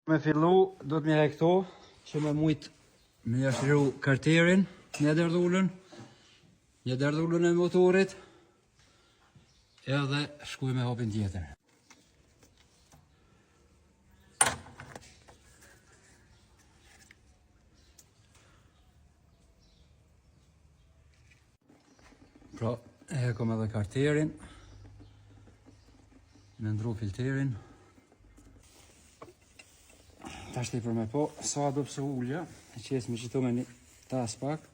Me fillu, do të mjere këto, që me mujtë me jashtëru karterin, një derdhullën e motorit, edhe shkuj me hopin tjetër. Pra, e kom edhe karterin, me ndru filterin. Ta shte për me po, sa do pësë ullja, e qesë me qito me një tas pak.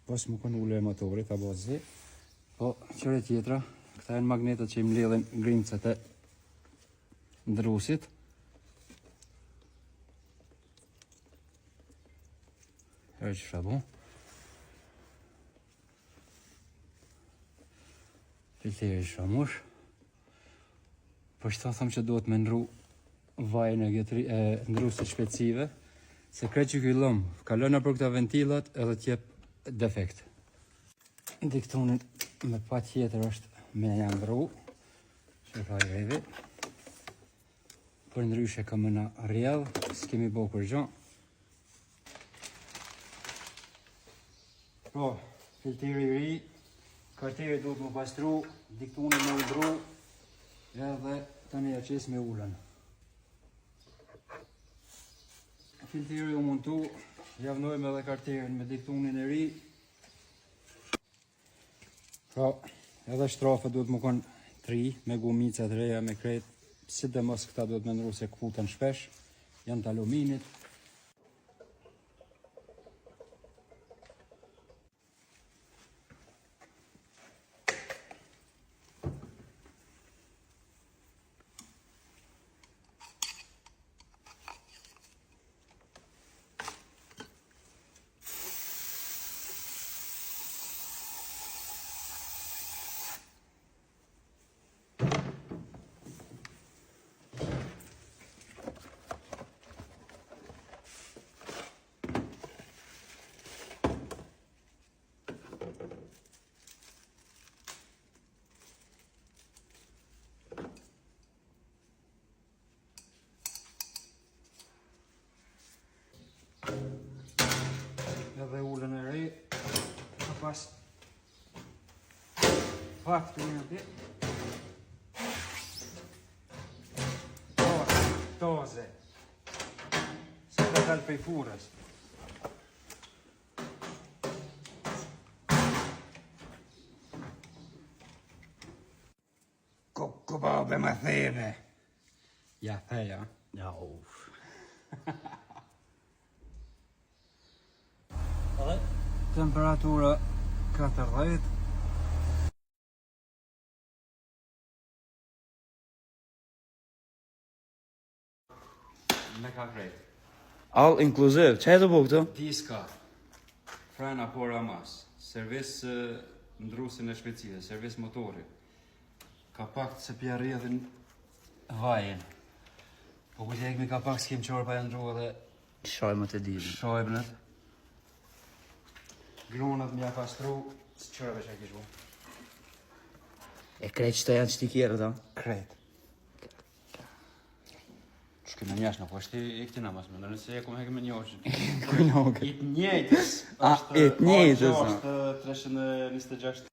Pas më kon ullë e motorit, ta bazi. Po, qëre tjetra, këta e në magnetet që i mledhen grimcet e ndrusit. Herë që shabu. Filteri shamush. Po shta thëmë që duhet me ndru vajën e ndrusit shpecive, se kret që këj lëmë, kalona për këta ventilat edhe t'jep defekt. Diktonin me pa tjetër është me janë ndru, që ka i revi. Për ndryshe ka më na rjedhë, s'kemi bo për gjo. Po, filteri i ri, karteri duhet më pastru, diktonin me ndru, edhe tani ja qes me ullën. Filteri u montu, javnojmë edhe karterin me diktonin e ri. Pra, edhe shtrafët duhet më konë 3, me gumicat reja, me krejt. Si dhe mos këta duhet me ndru se këputën shpesh, janë të aluminit. Edhe ullën e re, ka pas pak të një ati. Toze. Se ka dalë pej furës. Kokko babe ma theme. Ja, theja. Ja, uff. Temperatura 40. Me ka krejt. All inclusive, që e të bu këtu? Diska, frena por amas, servis ndrusin e shpecive, servis motori. Ka pak se pja rrjedhin vajin. Po ku t'jekmi ka pak s'kim qorë pa janë ndru edhe Shojmë të dinë. shojbënët. Glonët m'ja pastru, së qërëve që e kishbu. E krejt që të janë qëti kjerë, ta? Krejt. Shkë me njash, nuk është i këtina mas më, nëse e kom heke me njoshën. Kujnoke. I të njejtës. I të njejtës, është 326.